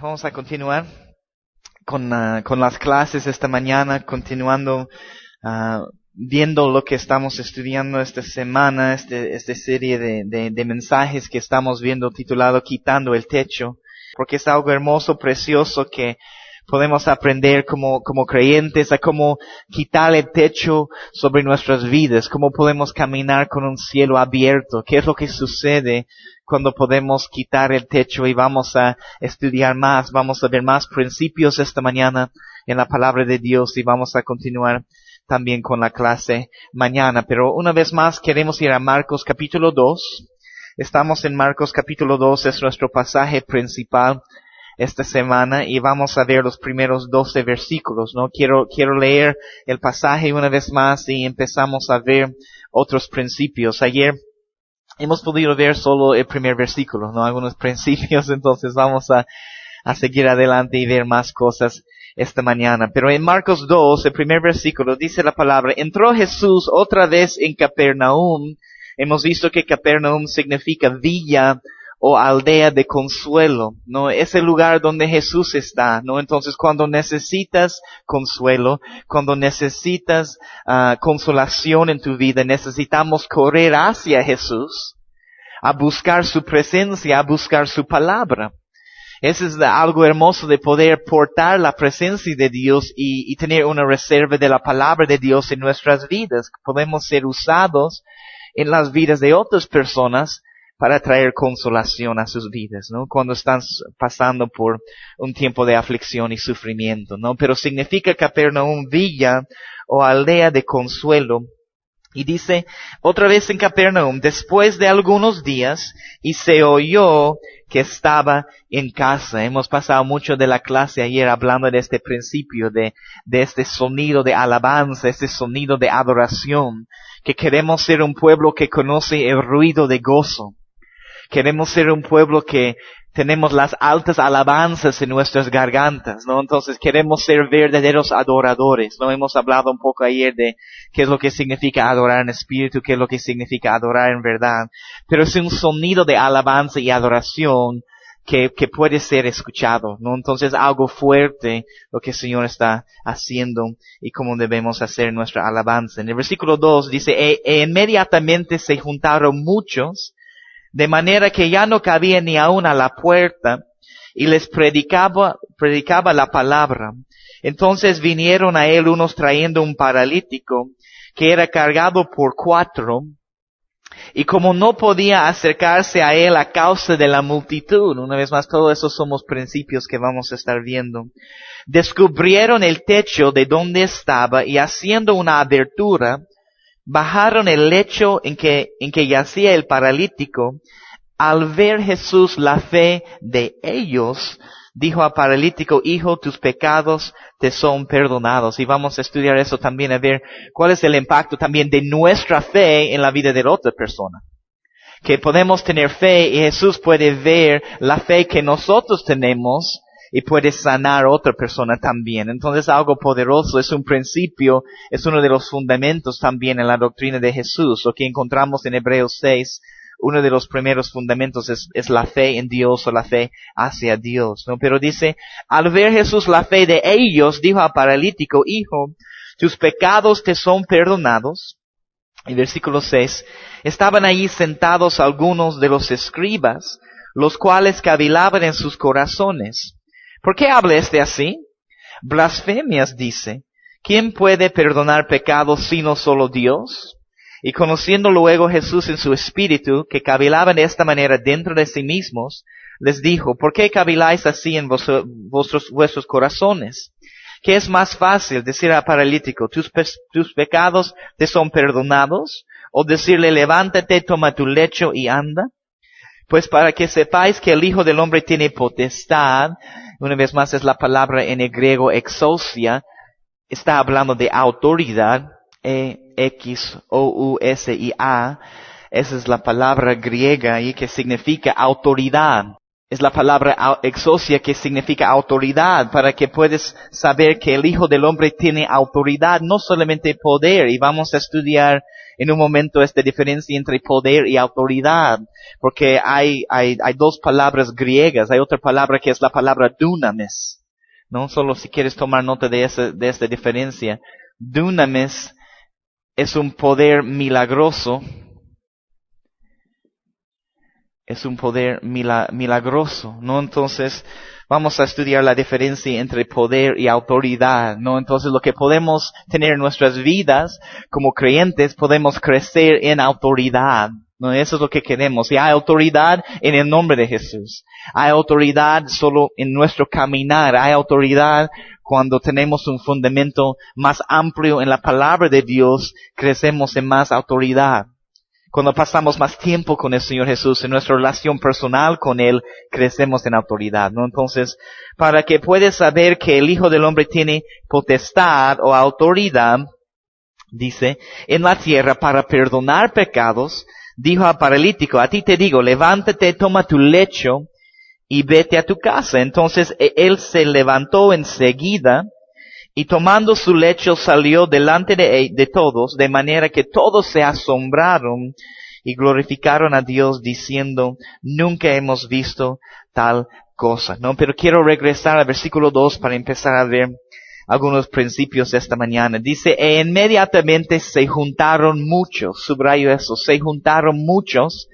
Vamos a continuar con las clases esta mañana, continuando viendo lo que estamos estudiando esta semana, esta serie de mensajes que estamos viendo titulado Quitando el Techo, porque es algo hermoso, precioso que podemos aprender como creyentes a cómo quitar el techo sobre nuestras vidas, cómo podemos caminar con un cielo abierto, qué es lo que sucede cuando podemos quitar el techo, y vamos a estudiar más, vamos a ver más principios esta mañana en la palabra de Dios y vamos a continuar también con la clase mañana. Pero una vez más queremos ir a Marcos capítulo 2. Estamos en Marcos capítulo 2, es nuestro pasaje principal esta semana y vamos a ver los primeros 12 versículos, ¿no? Quiero leer el pasaje una vez más y empezamos a ver otros principios. Ayer hemos podido ver solo el primer versículo, ¿no? Algunos principios, entonces vamos a seguir adelante y ver más cosas esta mañana. Pero en Marcos 2, el primer versículo, dice la palabra: entró Jesús otra vez en Capernaum. Hemos visto que Capernaum significa villa o aldea de consuelo, ¿no? Es el lugar donde Jesús está, ¿no? Entonces, cuando necesitas consuelo, cuando necesitas consolación en tu vida, necesitamos correr hacia Jesús, a buscar su presencia, a buscar su palabra. Eso es algo hermoso de poder portar la presencia de Dios y tener una reserva de la palabra de Dios en nuestras vidas. Podemos ser usados en las vidas de otras personas para traer consolación a sus vidas, ¿no? Cuando están pasando por un tiempo de aflicción y sufrimiento, ¿no? Pero significa Capernaum villa o aldea de consuelo. Y dice, otra vez en Capernaum, después de algunos días, y se oyó que estaba en casa. Hemos pasado mucho de la clase ayer hablando de este principio, de este sonido de alabanza, este sonido de adoración, que queremos ser un pueblo que conoce el ruido de gozo. Queremos ser un pueblo que tenemos las altas alabanzas en nuestras gargantas, ¿no? Entonces queremos ser verdaderos adoradores, ¿no? Hemos hablado un poco ayer de qué es lo que significa adorar en espíritu, qué es lo que significa adorar en verdad. Pero es un sonido de alabanza y adoración que puede ser escuchado, ¿no? Entonces algo fuerte lo que el Señor está haciendo y cómo debemos hacer nuestra alabanza. En el versículo 2 dice, e inmediatamente se juntaron muchos, de manera que ya no cabía ni aún a la puerta, y les predicaba la palabra. Entonces vinieron a él unos trayendo un paralítico, que era cargado por 4, y como no podía acercarse a él a causa de la multitud, una vez más, todos esos somos principios que vamos a estar viendo, descubrieron el techo de donde estaba, y haciendo una abertura, bajaron el lecho en que yacía el paralítico. Al ver Jesús la fe de ellos, dijo al paralítico: hijo, tus pecados te son perdonados. Y vamos a estudiar eso también, a ver cuál es el impacto también de nuestra fe en la vida de la otra persona. Que podemos tener fe y Jesús puede ver la fe que nosotros tenemos y puede sanar a otra persona también. Entonces algo poderoso, es un principio, es uno de los fundamentos también en la doctrina de Jesús. Lo que encontramos en Hebreos 6, uno de los primeros fundamentos es la fe en Dios o la fe hacia Dios, ¿no? Pero dice, al ver Jesús la fe de ellos, dijo al paralítico: hijo, tus pecados te son perdonados. Y versículo 6, estaban allí sentados algunos de los escribas, los cuales cavilaban en sus corazones. ¿Por qué habla así? Blasfemias dice. ¿Quién puede perdonar pecados sino solo Dios? Y conociendo luego Jesús en su espíritu, que cavilaban de esta manera dentro de sí mismos, les dijo: ¿por qué caviláis así en vuestros corazones? ¿Qué es más fácil, decir al paralítico: tus pecados te son perdonados? ¿O decirle: levántate, toma tu lecho y anda? Pues para que sepáis que el Hijo del Hombre tiene potestad, una vez más es la palabra en el griego exousia, está hablando de autoridad, exousia, esa es la palabra griega y que significa autoridad. Es la palabra exousia, que significa autoridad, para que puedas saber que el Hijo del Hombre tiene autoridad, no solamente poder. Y vamos a estudiar en un momento esta diferencia entre poder y autoridad, porque hay dos palabras griegas. Hay otra palabra que es la palabra dunamis. No solo si quieres tomar nota de esta diferencia. Dunamis es un poder milagroso. Es un poder milagroso, ¿no? Entonces, vamos a estudiar la diferencia entre poder y autoridad, ¿no? Entonces, lo que podemos tener en nuestras vidas como creyentes, podemos crecer en autoridad, ¿no? Eso es lo que queremos. Y hay autoridad en el nombre de Jesús. Hay autoridad solo en nuestro caminar. Hay autoridad cuando tenemos un fundamento más amplio en la palabra de Dios, crecemos en más autoridad. Cuando pasamos más tiempo con el Señor Jesús, en nuestra relación personal con Él, crecemos en autoridad, ¿no? Entonces, para que puedas saber que el Hijo del Hombre tiene potestad o autoridad, dice, en la tierra para perdonar pecados, dijo al paralítico, a ti te digo, levántate, toma tu lecho y vete a tu casa. Entonces, él se levantó enseguida, y tomando su lecho salió delante de todos, de manera que todos se asombraron y glorificaron a Dios diciendo, nunca hemos visto tal cosa, ¿no? Pero quiero regresar al versículo 2 para empezar a ver algunos principios esta mañana. Dice, e inmediatamente se juntaron muchos, subrayo eso, se juntaron muchos.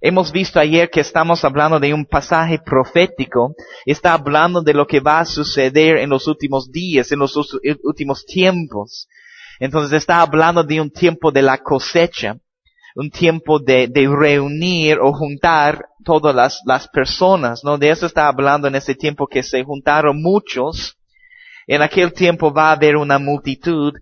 Hemos visto ayer que estamos hablando de un pasaje profético. Está hablando de lo que va a suceder en los últimos días, en los últimos tiempos. Entonces está hablando de un tiempo de la cosecha, un tiempo de reunir o juntar todas las personas, ¿no? De eso está hablando en ese tiempo que se juntaron muchos. En aquel tiempo va a haber una multitud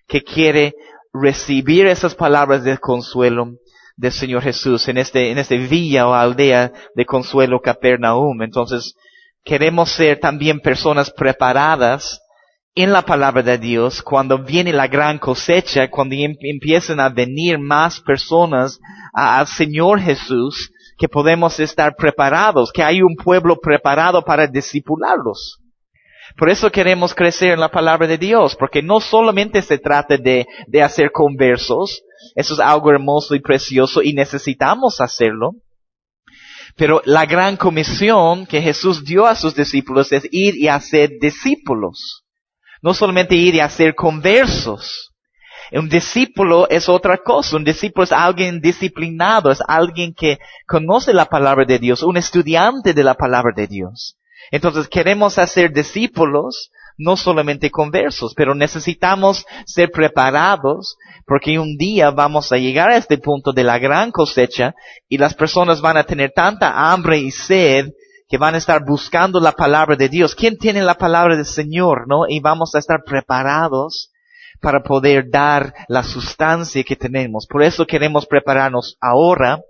que quiere recibir esas palabras de consuelo del Señor Jesús en este villa o aldea de Consuelo, Capernaum. Entonces, queremos ser también personas preparadas en la palabra de Dios cuando viene la gran cosecha, cuando empiezan a venir más personas al Señor Jesús, que podemos estar preparados, que hay un pueblo preparado para discipularlos. Por eso queremos crecer en la palabra de Dios, porque no solamente se trata de hacer conversos. Eso es algo hermoso y precioso y necesitamos hacerlo. Pero la gran comisión que Jesús dio a sus discípulos es ir y hacer discípulos. No solamente ir y hacer conversos. Un discípulo es otra cosa. Un discípulo es alguien disciplinado, es alguien que conoce la palabra de Dios, un estudiante de la palabra de Dios. Entonces queremos hacer discípulos, no solamente conversos, pero necesitamos ser preparados porque un día vamos a llegar a este punto de la gran cosecha y las personas van a tener tanta hambre y sed que van a estar buscando la palabra de Dios. ¿Quién tiene la palabra del Señor, no? Y vamos a estar preparados para poder dar la sustancia que tenemos. Por eso queremos prepararnos ahora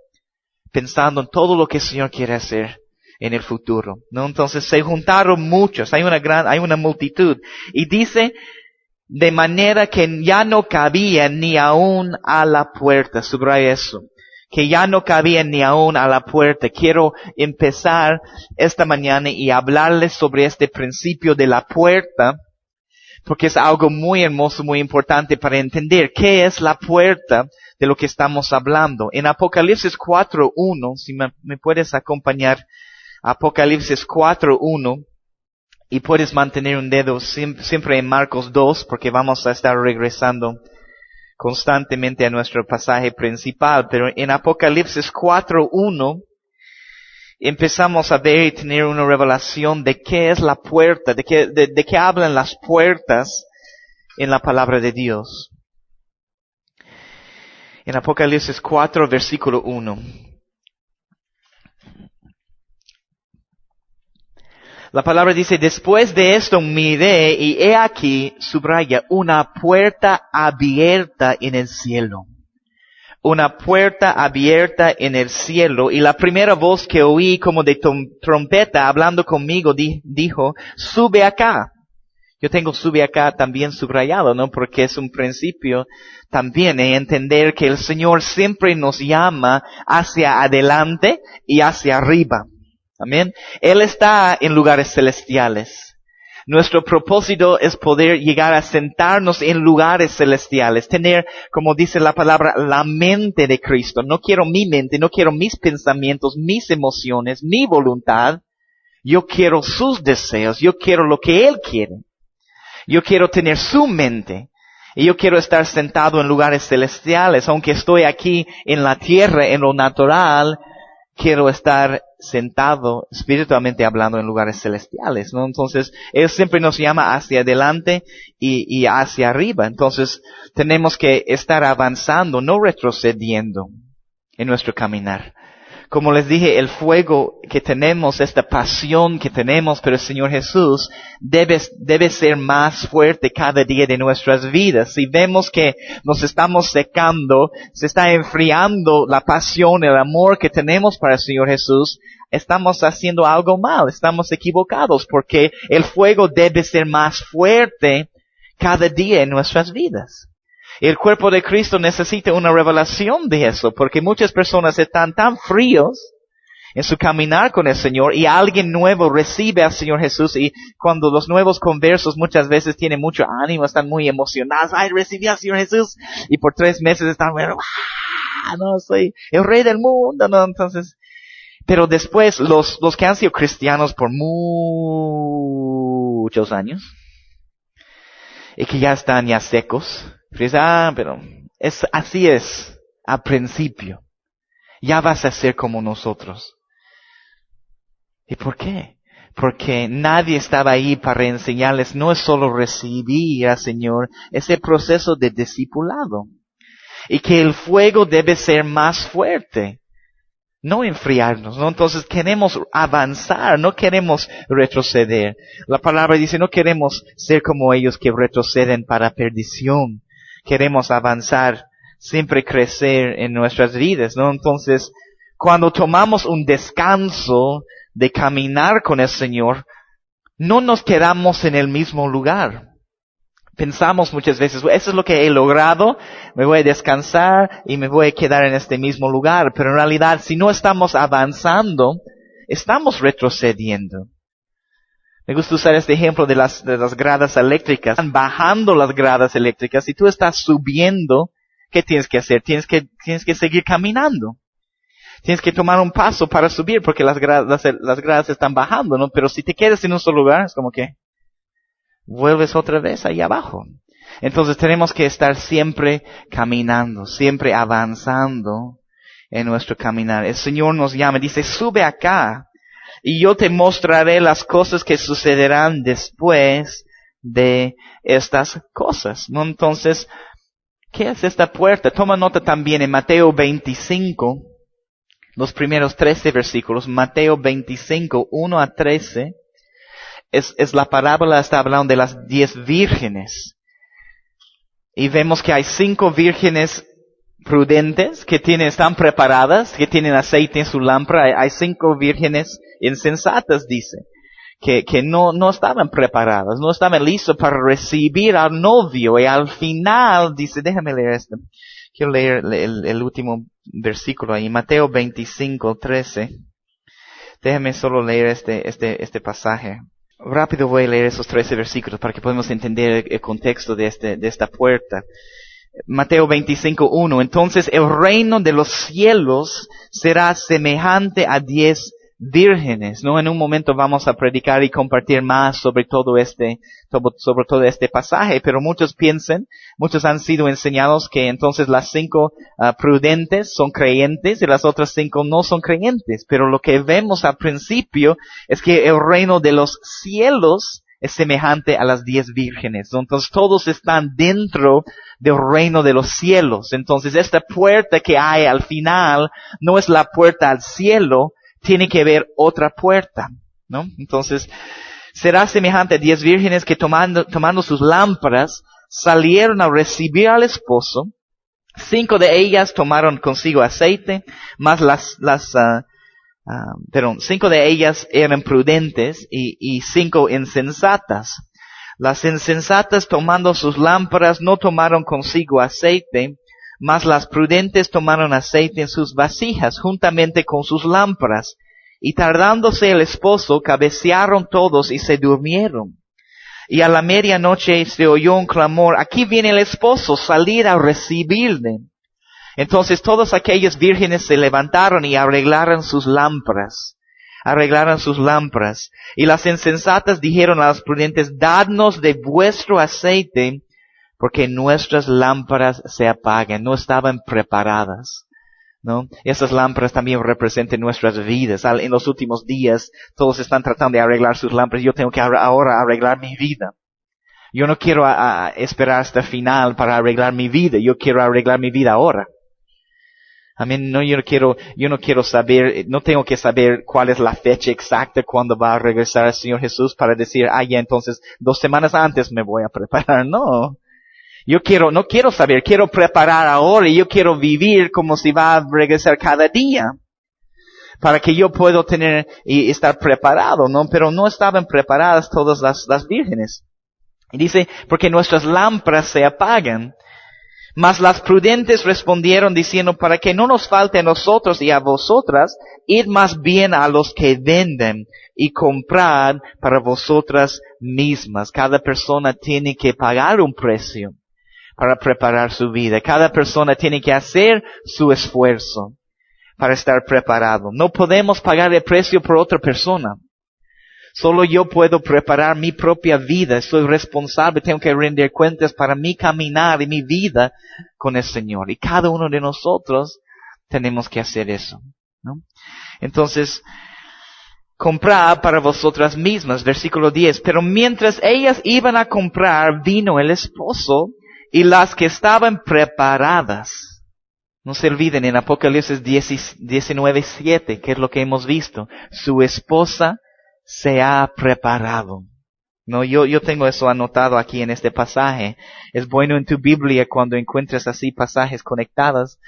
pensando en todo lo que el Señor quiere hacer en el futuro, ¿no? Entonces se juntaron muchos, hay una multitud. Y dice, de manera que ya no cabían ni aún a la puerta. Subraya eso. Que ya no cabían ni aún a la puerta. Quiero empezar esta mañana y hablarles sobre este principio de la puerta, porque es algo muy hermoso, muy importante para entender qué es la puerta de lo que estamos hablando. En Apocalipsis 4:1, si me puedes acompañar, Apocalipsis 4:1, y puedes mantener un dedo siempre en Marcos 2, porque vamos a estar regresando constantemente a nuestro pasaje principal. Pero en Apocalipsis 4:1 empezamos a ver y tener una revelación de qué es la puerta, de qué hablan las puertas en la palabra de Dios. En Apocalipsis 4, versículo 1. La palabra dice, después de esto miré y he aquí, subraya, una puerta abierta en el cielo. Una puerta abierta en el cielo. Y la primera voz que oí como de trompeta hablando conmigo dijo, sube acá. Yo tengo sube acá también subrayado, ¿no? Porque es un principio también de entender que el Señor siempre nos llama hacia adelante y hacia arriba. Amén. Él está en lugares celestiales. Nuestro propósito es poder llegar a sentarnos en lugares celestiales, tener, como dice la palabra, la mente de Cristo. No quiero mi mente, no quiero mis pensamientos, mis emociones, mi voluntad. Yo quiero sus deseos, yo quiero lo que Él quiere. Yo quiero tener su mente. Y yo quiero estar sentado en lugares celestiales. Aunque estoy aquí en la tierra, en lo natural, quiero estar sentado, espiritualmente hablando, en lugares celestiales, ¿no? Entonces, Él siempre nos llama hacia adelante y hacia arriba. Entonces, tenemos que estar avanzando, no retrocediendo en nuestro caminar. Como les dije, el fuego que tenemos, esta pasión que tenemos por el Señor Jesús, debe ser más fuerte cada día de nuestras vidas. Si vemos que nos estamos secando, se está enfriando la pasión, el amor que tenemos para el Señor Jesús, estamos haciendo algo mal, estamos equivocados, porque el fuego debe ser más fuerte cada día en nuestras vidas. El cuerpo de Cristo necesita una revelación de eso, porque muchas personas están tan fríos en su caminar con el Señor y alguien nuevo recibe al Señor Jesús y cuando los nuevos conversos muchas veces tienen mucho ánimo, están muy emocionados, ¡ay, recibí al Señor Jesús! Y por 3 meses están, ¡ah! No, soy el rey del mundo, ¿no? Entonces, pero después los que han sido cristianos por muchos años y que ya están ya secos, pero así es al principio. Ya vas a ser como nosotros. ¿Y por qué? Porque nadie estaba ahí para enseñarles. No es solo recibir al Señor, es el proceso de discipulado. Y que el fuego debe ser más fuerte. No enfriarnos, ¿no? Entonces queremos avanzar, no queremos retroceder. La palabra dice, no queremos ser como ellos que retroceden para perdición. Queremos avanzar, siempre crecer en nuestras vidas, ¿no? Entonces, cuando tomamos un descanso de caminar con el Señor, no nos quedamos en el mismo lugar. Pensamos muchas veces, eso es lo que he logrado, me voy a descansar y me voy a quedar en este mismo lugar. Pero en realidad, si no estamos avanzando, estamos retrocediendo. Me gusta usar este ejemplo de las gradas eléctricas. Están bajando las gradas eléctricas y tú estás subiendo. ¿Qué tienes que hacer? Tienes que seguir caminando. Tienes que tomar un paso para subir porque las gradas están bajando, ¿no? Pero si te quedas en un solo lugar, es como que vuelves otra vez ahí abajo. Entonces tenemos que estar siempre caminando, siempre avanzando en nuestro caminar. El Señor nos llama, dice, sube acá. Y yo te mostraré las cosas que sucederán después de estas cosas, ¿no? Entonces, ¿qué es esta puerta? Toma nota también en Mateo 25, los primeros 13 versículos. Mateo 25, 1 a 13. Es la parábola, está hablando de las 10 vírgenes. Y vemos que hay 5 vírgenes prudentes que están preparadas, que tienen aceite en su lámpara. Hay 5 vírgenes insensatas, dice, que no estaban preparadas, no estaban listos para recibir al novio. Y al final dice, déjame leer esto. Quiero leer el último versículo ahí, Mateo 25, 13. Déjame solo leer este pasaje. Rápido voy a leer esos 13 versículos para que podamos entender el contexto de esta puerta. Mateo 25:1. Entonces el reino de los cielos será semejante a 10 vírgenes, ¿no? En un momento vamos a predicar y compartir más sobre todo este pasaje, pero muchos han sido enseñados que entonces las 5 prudentes son creyentes y las otras 5 no son creyentes, pero lo que vemos al principio es que el reino de los cielos es semejante a las 10 vírgenes, ¿no? Entonces todos están dentro del reino de los cielos. Entonces esta puerta que hay al final no es la puerta al cielo, tiene que haber otra puerta, ¿no? Entonces, será semejante a 10 vírgenes que tomando sus lámparas, salieron a recibir al esposo. 5 de ellas tomaron consigo aceite, más 5 de ellas eran prudentes y 5 insensatas. Las insensatas tomando sus lámparas no tomaron consigo aceite, mas las prudentes tomaron aceite en sus vasijas juntamente con sus lámparas. Y tardándose el esposo, cabecearon todos y se durmieron. Y a la medianoche se oyó un clamor, aquí viene el esposo, salid a recibirle. Entonces todas aquellas vírgenes se levantaron y arreglaron sus lámparas. Y las insensatas dijeron a las prudentes, dadnos de vuestro aceite, porque nuestras lámparas se apagan. No estaban preparadas, ¿no? Esas lámparas también representan nuestras vidas. En los últimos días, todos están tratando de arreglar sus lámparas. Yo tengo que ahora arreglar mi vida. Yo no quiero esperar hasta el final para arreglar mi vida. Yo quiero arreglar mi vida ahora. Amén. No, yo no quiero saber, no tengo que saber cuál es la fecha exacta cuando va a regresar el Señor Jesús para decir, ya entonces 2 semanas antes me voy a preparar. No. No quiero saber, quiero preparar ahora y yo quiero vivir como si va a regresar cada día. Para que yo pueda tener y estar preparado, ¿no? Pero no estaban preparadas todas las vírgenes. Y dice, porque nuestras lámparas se apagan. Mas las prudentes respondieron diciendo, para que no nos falte a nosotros y a vosotras, id más bien a los que venden y comprad para vosotras mismas. Cada persona tiene que pagar un precio para preparar su vida. Cada persona tiene que hacer su esfuerzo para estar preparado. No podemos pagar el precio por otra persona. Solo yo puedo preparar mi propia vida. Soy responsable, tengo que rendir cuentas para mi caminar y mi vida con el Señor. Y cada uno de nosotros tenemos que hacer eso, ¿no? Entonces, comprad para vosotras mismas, versículo 10. Pero mientras ellas iban a comprar, vino el esposo y las que estaban preparadas. No se olviden en Apocalipsis 19:7, que es lo que hemos visto. Su esposa se ha preparado. No, yo tengo eso anotado aquí en este pasaje. Es bueno en tu Biblia cuando encuentres así pasajes conectados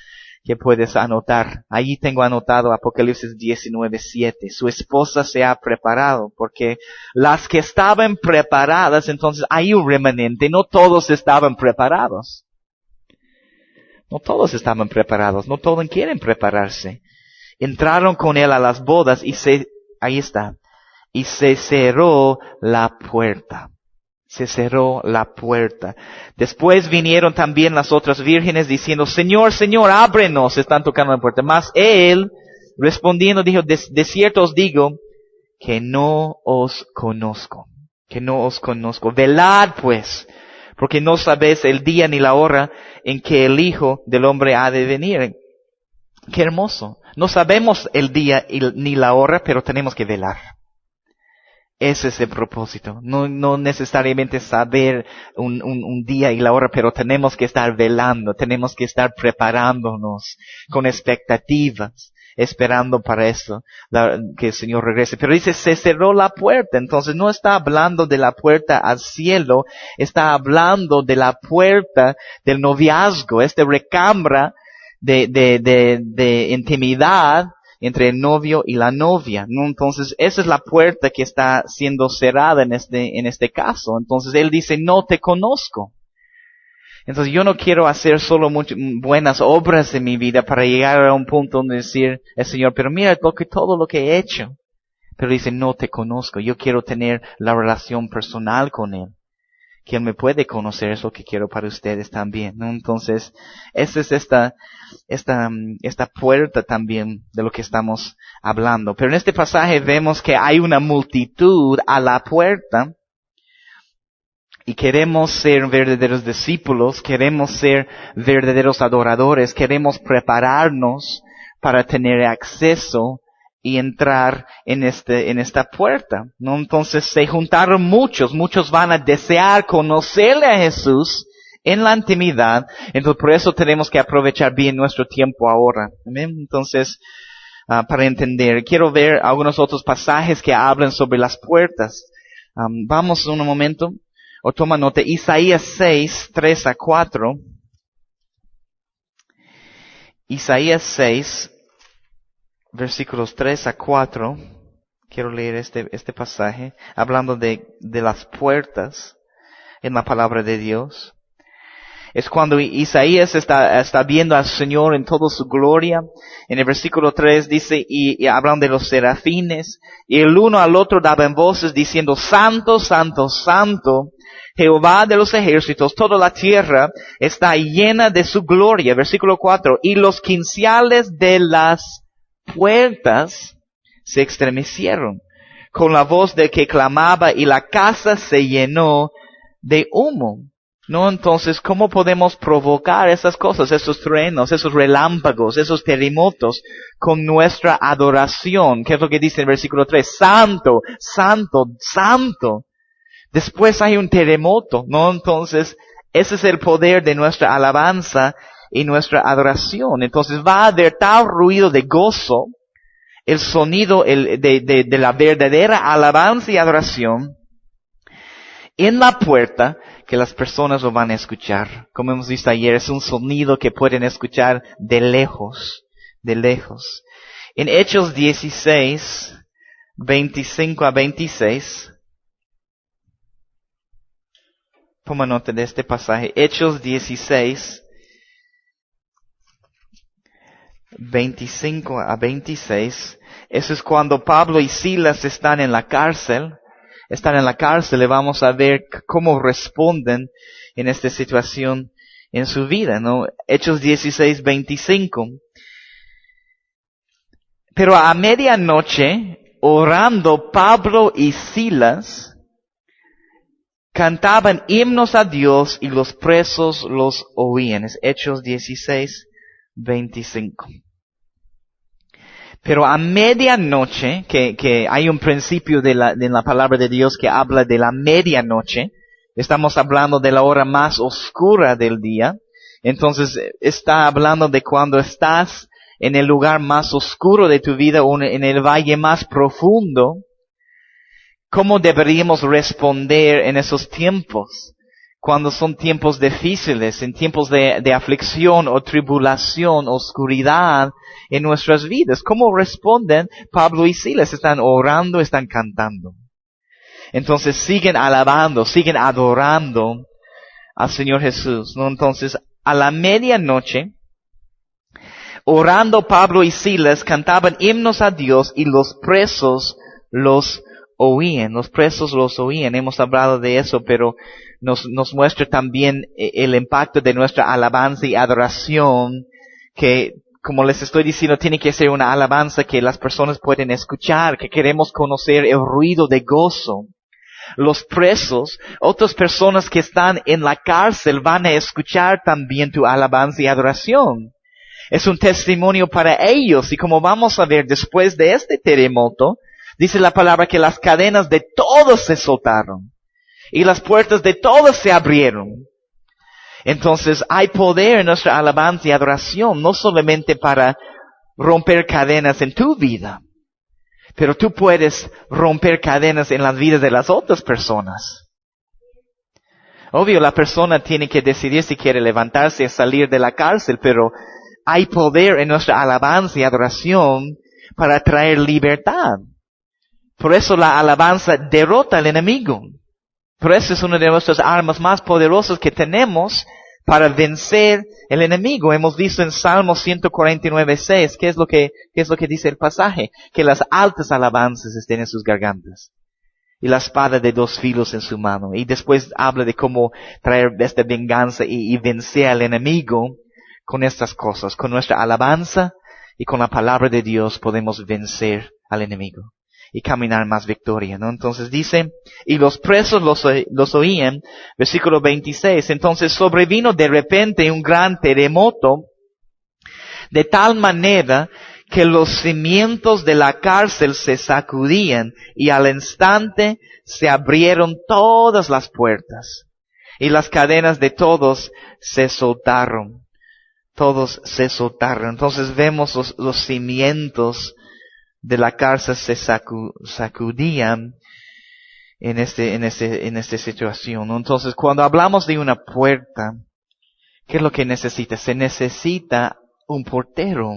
que puedes anotar. Allí tengo anotado Apocalipsis 19:7. Su esposa se ha preparado, porque las que estaban preparadas, entonces hay un remanente. No todos estaban preparados. No todos estaban preparados. No todos quieren prepararse. Entraron con él a las bodas y ahí está. Y se cerró la puerta. Se cerró la puerta. Después vinieron también las otras vírgenes diciendo, Señor, Señor, ábrenos. Están tocando la puerta. Mas él, respondiendo, dijo, de cierto os digo, que no os conozco. Que no os conozco. Velad pues, porque no sabéis el día ni la hora en que el Hijo del Hombre ha de venir. Qué hermoso. No sabemos el día ni la hora, pero tenemos que velar. Ese es el propósito. No necesariamente saber un día y la hora, pero tenemos que estar velando, tenemos que estar preparándonos con expectativas, esperando para eso, que el Señor regrese. Pero dice, se cerró la puerta. Entonces no está hablando de la puerta al cielo, está hablando de la puerta del noviazgo, esta recámara de intimidad entre el novio y la novia, ¿no? Entonces, esa es la puerta que está siendo cerrada en este caso. Entonces, él dice, no te conozco. Entonces, yo no quiero hacer solo buenas obras en mi vida para llegar a un punto donde decir, el Señor, pero mira todo lo que he hecho. Pero dice, no te conozco. Yo quiero tener la relación personal con Él. Que Él me puede conocer, es lo que quiero para ustedes también, ¿no? Entonces, esa es esta puerta también de lo que estamos hablando. Pero en este pasaje vemos que hay una multitud a la puerta y queremos ser verdaderos discípulos, queremos ser verdaderos adoradores, queremos prepararnos para tener acceso y entrar en esta puerta, ¿no? Entonces se juntaron muchos van a desear conocerle a Jesús en la intimidad. Entonces por eso tenemos que aprovechar bien nuestro tiempo ahora. ¿Amén? Entonces, para entender, quiero ver algunos otros pasajes que hablan sobre las puertas. Vamos un momento, o toma nota, Isaías 6, 3-4. Isaías 6, versículos 3-4, quiero leer este pasaje, hablando de las puertas en la palabra de Dios. Es cuando Isaías está viendo al Señor en toda su gloria. En el versículo 3 dice, y hablan de los serafines, y el uno al otro daban voces diciendo, Santo, Santo, Santo, Jehová de los ejércitos, toda la tierra está llena de su gloria. Versículo 4, y los quinciales de las puertas se estremecieron con la voz del que clamaba, y la casa se llenó de humo. No, entonces, ¿cómo podemos provocar esas cosas, esos truenos, esos relámpagos, esos terremotos con nuestra adoración? ¿Qué es lo que dice en el versículo 3? Santo, Santo, Santo. Después hay un terremoto, ¿no? Entonces, ese es el poder de nuestra alabanza y nuestra adoración. Entonces, va a haber tal ruido de gozo, el sonido de la verdadera alabanza y adoración en la puerta, que las personas lo van a escuchar. Como hemos visto ayer, es un sonido que pueden escuchar de lejos, de lejos. En Hechos 16, 25 a 26, toma nota de este pasaje. Hechos 16, 25 a 26. Eso es cuando Pablo y Silas están en la cárcel. Están en la cárcel y vamos a ver cómo responden en esta situación en su vida, ¿no? Hechos 16, 25. Pero a medianoche, orando Pablo y Silas, cantaban himnos a Dios y los presos los oían. Es Hechos 16, 25. Pero a medianoche, que hay un principio de la palabra de Dios que habla de la medianoche, estamos hablando de la hora más oscura del día, entonces está hablando de cuando estás en el lugar más oscuro de tu vida, o en el valle más profundo, ¿cómo deberíamos responder en esos tiempos? Cuando son tiempos difíciles, en tiempos de aflicción o tribulación, oscuridad en nuestras vidas. ¿Cómo responden Pablo y Silas? Están orando, están cantando. Entonces siguen alabando, siguen adorando al Señor Jesús, ¿no? Entonces, a la medianoche, orando Pablo y Silas, cantaban himnos a Dios y los presos los oían. Los presos los oían. Hemos hablado de eso, pero nos muestra también el impacto de nuestra alabanza y adoración, que, como les estoy diciendo, tiene que ser una alabanza que las personas pueden escuchar, que queremos conocer el ruido de gozo. Los presos, otras personas que están en la cárcel, van a escuchar también tu alabanza y adoración. Es un testimonio para ellos, y como vamos a ver después de este terremoto, dice la palabra que las cadenas de todos se soltaron. Y las puertas de todos se abrieron. Entonces hay poder en nuestra alabanza y adoración, no solamente para romper cadenas en tu vida, pero tú puedes romper cadenas en las vidas de las otras personas. Obvio, la persona tiene que decidir si quiere levantarse y salir de la cárcel, pero hay poder en nuestra alabanza y adoración para traer libertad. Por eso la alabanza derrota al enemigo. Por eso es una de nuestras armas más poderosas que tenemos para vencer el enemigo. Hemos visto en Salmo 149:6, ¿qué es lo que dice el pasaje? Que las altas alabanzas estén en sus gargantas y la espada de dos filos en su mano. Y después habla de cómo traer esta venganza y vencer al enemigo con estas cosas. Con nuestra alabanza y con la palabra de Dios podemos vencer al enemigo y caminar más victoria, ¿no? Entonces dice, y los presos los oían, versículo 26, entonces sobrevino de repente un gran terremoto, de tal manera que los cimientos de la cárcel se sacudían, y al instante se abrieron todas las puertas, y las cadenas de todos se soltaron. Todos se soltaron. Entonces vemos los cimientos de la cárcel se sacudían en esta situación, ¿no? Entonces, cuando hablamos de una puerta, ¿qué es lo que necesita? Se necesita un portero.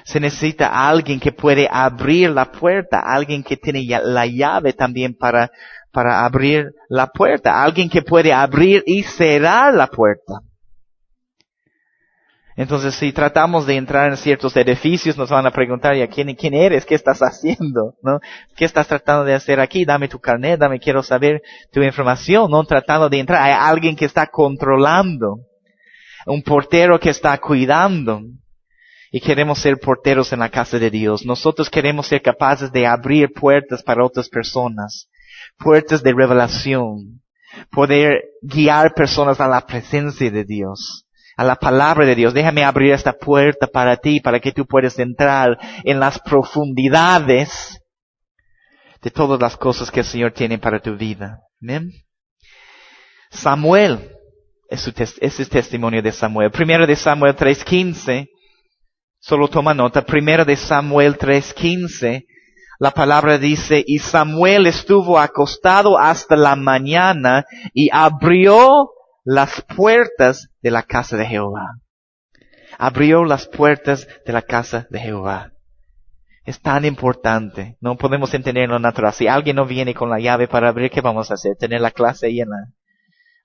Se necesita alguien que puede abrir la puerta, alguien que tiene la llave también para abrir la puerta, alguien que puede abrir y cerrar la puerta. Entonces, si tratamos de entrar en ciertos edificios, nos van a preguntar, ¿ya quién eres? ¿Qué estás haciendo? ¿No? ¿Qué estás tratando de hacer aquí? Dame tu carnet, quiero saber tu información, no tratando de entrar. Hay alguien que está controlando, un portero que está cuidando. Y queremos ser porteros en la casa de Dios. Nosotros queremos ser capaces de abrir puertas para otras personas, puertas de revelación, poder guiar personas a la presencia de Dios, a la palabra de Dios. Déjame abrir esta puerta para ti, para que tú puedas entrar en las profundidades de todas las cosas que el Señor tiene para tu vida. ¿Amén? Samuel, ese es el testimonio de Samuel. Primero de Samuel 3:15, solo toma nota. Primero de Samuel 3:15, la palabra dice, y Samuel estuvo acostado hasta la mañana y abrió las puertas de la casa de Jehová. Abrió las puertas de la casa de Jehová. Es tan importante. No podemos entender lo natural. Si alguien no viene con la llave para abrir, ¿qué vamos a hacer? ¿Tener la clase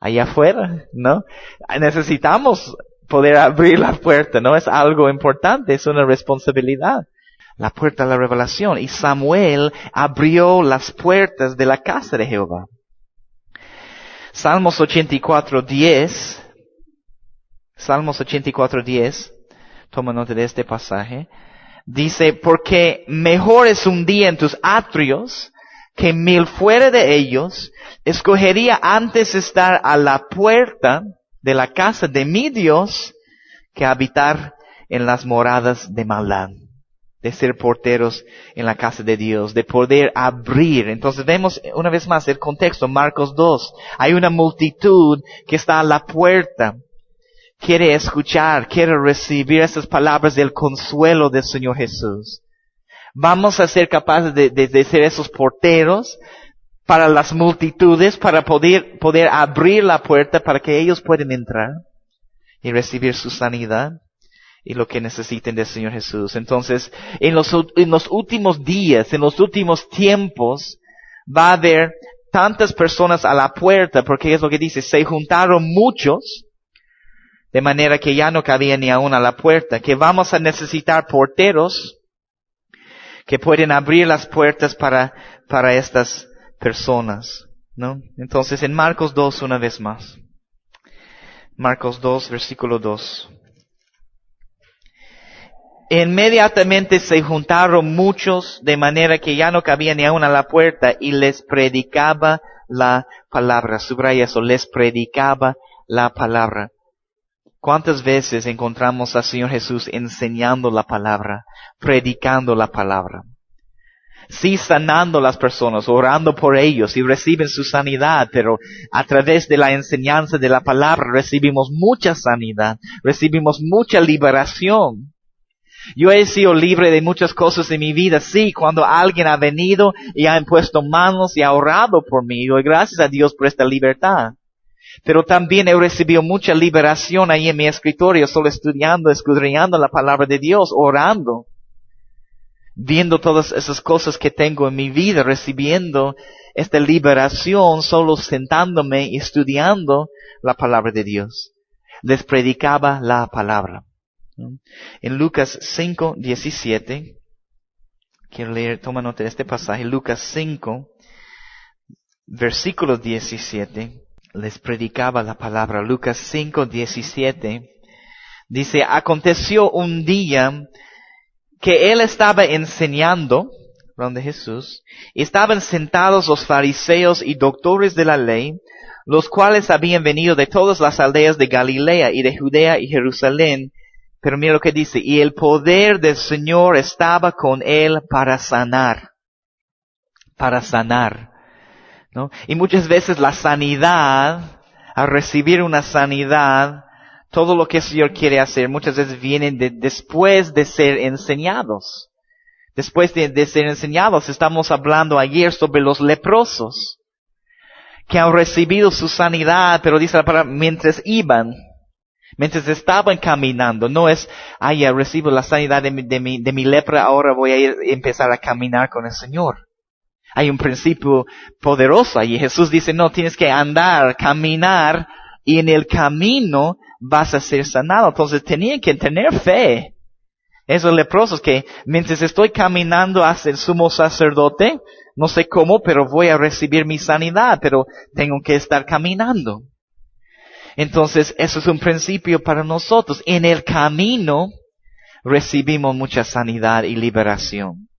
allá afuera? ¿No? Necesitamos poder abrir la puerta, ¿no? Es algo importante, es una responsabilidad. La puerta de la revelación. Y Samuel abrió las puertas de la casa de Jehová. Salmos 84:10. Salmos 84:10. Toma nota de este pasaje. Dice, porque mejor es un día en tus atrios que 1000 fuera de ellos. Escogería antes estar a la puerta de la casa de mi Dios que habitar en las moradas de maldad. De ser porteros en la casa de Dios, de poder abrir. Entonces vemos una vez más el contexto, Marcos 2. Hay una multitud que está a la puerta. Quiere escuchar, quiere recibir esas palabras del consuelo del Señor Jesús. Vamos a ser capaces de ser esos porteros para las multitudes, para poder abrir la puerta para que ellos puedan entrar y recibir su sanidad y lo que necesiten del Señor Jesús. Entonces, en los últimos días, en los últimos tiempos, va a haber tantas personas a la puerta, porque es lo que dice, se juntaron muchos, de manera que ya no cabía ni aún a la puerta, que vamos a necesitar porteros que pueden abrir las puertas para estas personas, ¿no? Entonces, en Marcos 2, una vez más. Marcos 2, versículo 2. Inmediatamente se juntaron muchos, de manera que ya no cabía ni aún a la puerta, y les predicaba la palabra. Subraya eso, les predicaba la palabra. ¿Cuántas veces encontramos al Señor Jesús enseñando la palabra, predicando la palabra? Sí, sanando a las personas, orando por ellos y reciben su sanidad, pero a través de la enseñanza de la palabra recibimos mucha sanidad, recibimos mucha liberación. Yo he sido libre de muchas cosas en mi vida, sí, cuando alguien ha venido y ha impuesto manos y ha orado por mí, y doy gracias a Dios por esta libertad. Pero también he recibido mucha liberación ahí en mi escritorio, solo estudiando, escudriñando la palabra de Dios, orando, viendo todas esas cosas que tengo en mi vida, recibiendo esta liberación, solo sentándome y estudiando la palabra de Dios. Les predicaba la palabra. En Lucas 5:17, quiero leer, toma nota de este pasaje, Lucas 5, versículo 17, les predicaba la palabra. Lucas 5:17, dice, aconteció un día que él estaba enseñando, donde Jesús, y estaban sentados los fariseos y doctores de la ley, los cuales habían venido de todas las aldeas de Galilea y de Judea y Jerusalén. Pero mira lo que dice, y el poder del Señor estaba con él para sanar, ¿no? Y muchas veces la sanidad, al recibir una sanidad, todo lo que el Señor quiere hacer, muchas veces viene después de ser enseñados. Después de ser enseñados, estamos hablando ayer sobre los leprosos, que han recibido su sanidad, pero dice la palabra, mientras estaban caminando. No es, ya recibo la sanidad de mi lepra, ahora voy a empezar a caminar con el Señor. Hay un principio poderoso allí. Jesús dice, no, tienes que andar, caminar, y en el camino vas a ser sanado. Entonces tenían que tener fe. Esos leprosos que mientras estoy caminando hacia el sumo sacerdote, no sé cómo, pero voy a recibir mi sanidad, pero tengo que estar caminando. Entonces, eso es un principio para nosotros. En el camino recibimos mucha sanidad y liberación.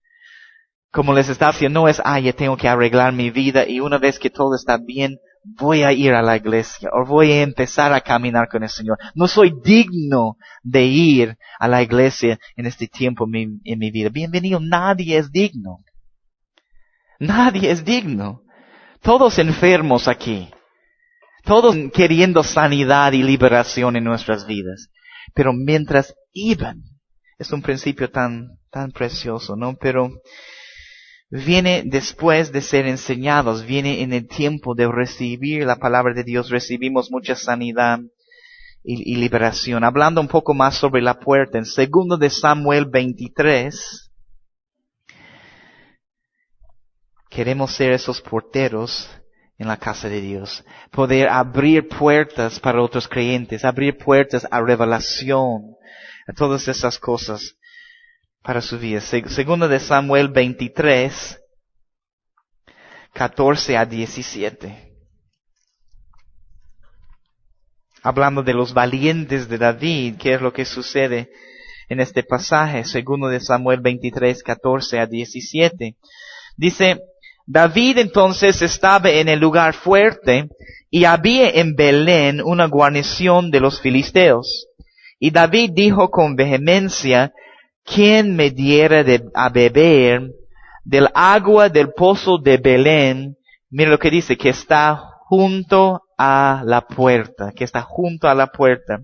Como les estaba diciendo, no es, ya tengo que arreglar mi vida y una vez que todo está bien, voy a ir a la iglesia o voy a empezar a caminar con el Señor. No soy digno de ir a la iglesia en este tiempo en mi vida. Bienvenido, nadie es digno. Nadie es digno. Todos enfermos aquí. Todos queriendo sanidad y liberación en nuestras vidas. Pero mientras iban, es un principio tan precioso, ¿no? Pero viene después de ser enseñados, viene en el tiempo de recibir la palabra de Dios, recibimos mucha sanidad y liberación. Hablando un poco más sobre la puerta, en 2 de Samuel 23, queremos ser esos porteros en la casa de Dios, poder abrir puertas para otros creyentes, abrir puertas a revelación, a todas esas cosas para su vida. 2 de Samuel 23, 14 a 17. Hablando de los valientes de David, ¿qué es lo que sucede en este pasaje? 2 de Samuel 23, 14 a 17. Dice, David entonces estaba en el lugar fuerte y había en Belén una guarnición de los filisteos. Y David dijo con vehemencia, ¿quién me diera a beber del agua del pozo de Belén? Mira lo que dice, que está junto a la puerta, que está junto a la puerta.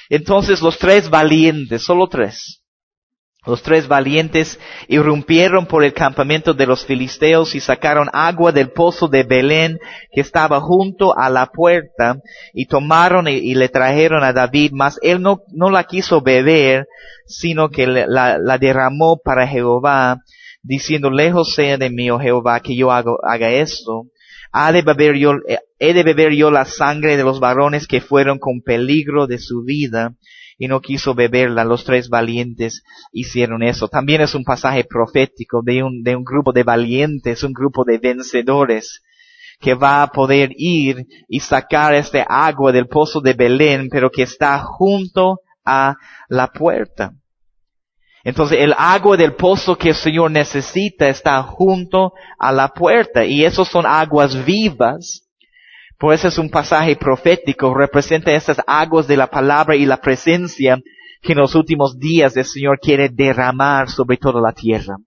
Entonces los tres valientes, solo tres, los tres valientes irrumpieron por el campamento de los filisteos y sacaron agua del pozo de Belén que estaba junto a la puerta y tomaron y le trajeron a David, mas él no la quiso beber, sino que la derramó para Jehová, diciendo, lejos sea de mí, oh Jehová, que yo haga esto. He de beber yo la sangre de los varones que fueron con peligro de su vida. Y no quiso beberla. Los tres valientes hicieron eso. También es un pasaje profético de un grupo de valientes, un grupo de vencedores que va a poder ir y sacar este agua del pozo de Belén, pero que está junto a la puerta. Entonces el agua del pozo que el Señor necesita está junto a la puerta, y esos son aguas vivas. Por eso es un pasaje profético, representa esas aguas de la palabra y la presencia que en los últimos días el Señor quiere derramar sobre toda la tierra.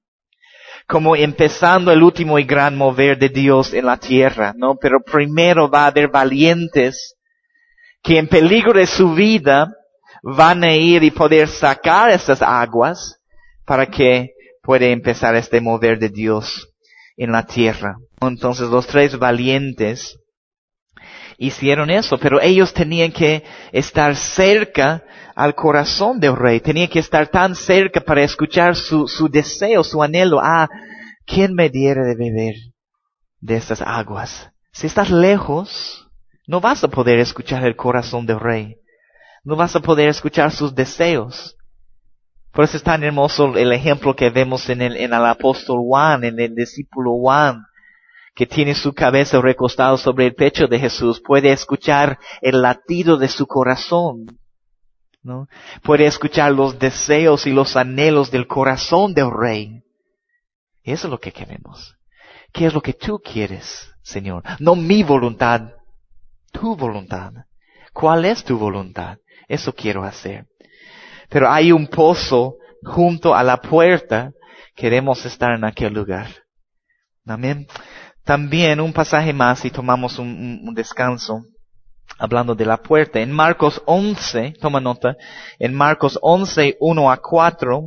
Como empezando el último y gran mover de Dios en la tierra, ¿no? Pero primero va a haber valientes que en peligro de su vida van a ir y poder sacar esas aguas para que pueda empezar este mover de Dios en la tierra. Entonces los tres valientes hicieron eso, pero ellos tenían que estar cerca al corazón del rey, tenían que estar tan cerca para escuchar su deseo, su anhelo. ¿Quién me diera de beber de estas aguas? Si estás lejos, no vas a poder escuchar el corazón del rey, no vas a poder escuchar sus deseos. Por eso es tan hermoso el ejemplo que vemos en el apóstol Juan, en el discípulo Juan, que tiene su cabeza recostada sobre el pecho de Jesús, puede escuchar el latido de su corazón, ¿no? Puede escuchar los deseos y los anhelos del corazón del Rey. Eso es lo que queremos. ¿Qué es lo que tú quieres, Señor? No mi voluntad, tu voluntad. ¿Cuál es tu voluntad? Eso quiero hacer. Pero hay un pozo junto a la puerta. Queremos estar en aquel lugar. Amén. También un pasaje más y tomamos un descanso, hablando de la puerta. En Marcos 11, toma nota, en Marcos 11, 1 a 4,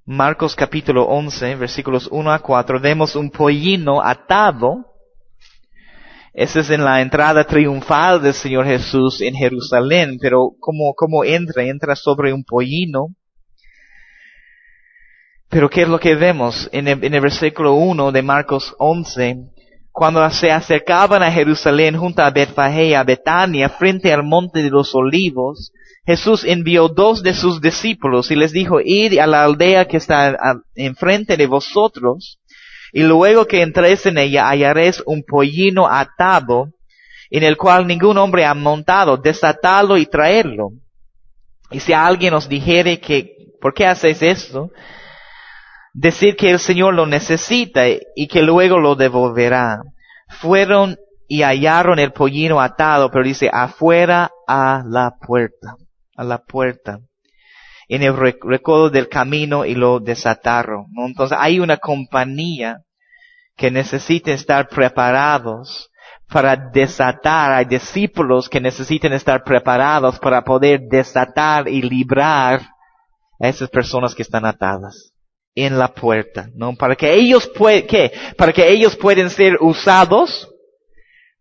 Marcos capítulo 11, versículos 1 a 4, vemos un pollino atado. Ese es en la entrada triunfal del Señor Jesús en Jerusalén, pero ¿cómo entra sobre un pollino? Pero ¿qué es lo que vemos? En el versículo 1 de Marcos 11, cuando se acercaban a Jerusalén junto a Betfagé, a Betania, frente al monte de los olivos, Jesús envió 2 de sus discípulos y les dijo, id a la aldea que está enfrente de vosotros, y luego que entréis en ella hallaréis un pollino atado, en el cual ningún hombre ha montado, desatadlo y traedlo. Y si alguien os dijere que, ¿por qué hacéis esto? Decid que el Señor lo necesita y que luego lo devolverá. Fueron y hallaron el pollino atado, pero dice, afuera a la puerta, en el recodo del camino, y lo desataron, ¿no? Entonces hay una compañía que necesita estar preparados para desatar. Hay discípulos que necesitan estar preparados para poder desatar y librar a esas personas que están atadas en la puerta, ¿no? Para que ellos para que ellos puedan ser usados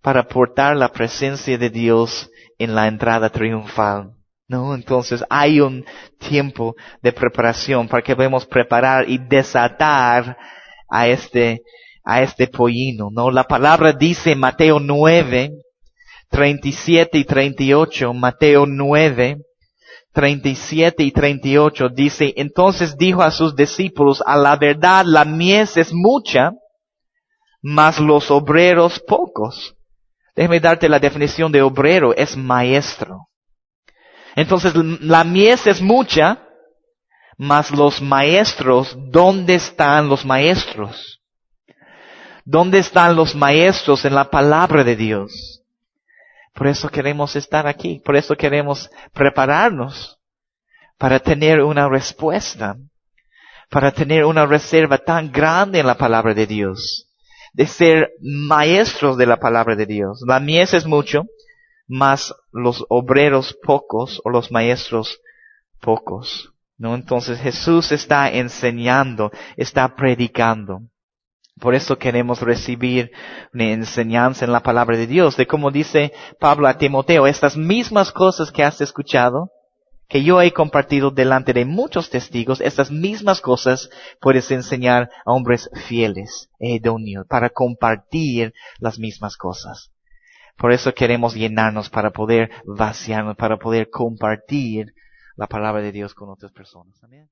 para portar la presencia de Dios en la entrada triunfal, ¿no? Entonces hay un tiempo de preparación para que podamos preparar y desatar a este pollino, ¿no? La palabra dice en Mateo 9, 37 y 38, Mateo 9, 37 y 38 dice, entonces dijo a sus discípulos, a la verdad la mies es mucha, mas los obreros pocos. Déjame darte la definición de obrero, es maestro. Entonces la mies es mucha, mas los maestros, ¿dónde están los maestros? ¿Dónde están los maestros en la palabra de Dios? Por eso queremos estar aquí, por eso queremos prepararnos para tener una respuesta, para tener una reserva tan grande en la palabra de Dios, de ser maestros de la palabra de Dios. La mies es mucho, mas los obreros pocos, o los maestros pocos, ¿no? Entonces Jesús está enseñando, está predicando. Por eso queremos recibir una enseñanza en la palabra de Dios, de como dice Pablo a Timoteo, estas mismas cosas que has escuchado, que yo he compartido delante de muchos testigos, estas mismas cosas puedes enseñar a hombres fieles, idóneos, para compartir las mismas cosas. Por eso queremos llenarnos para poder vaciarnos, para poder compartir la palabra de Dios con otras personas. Amén.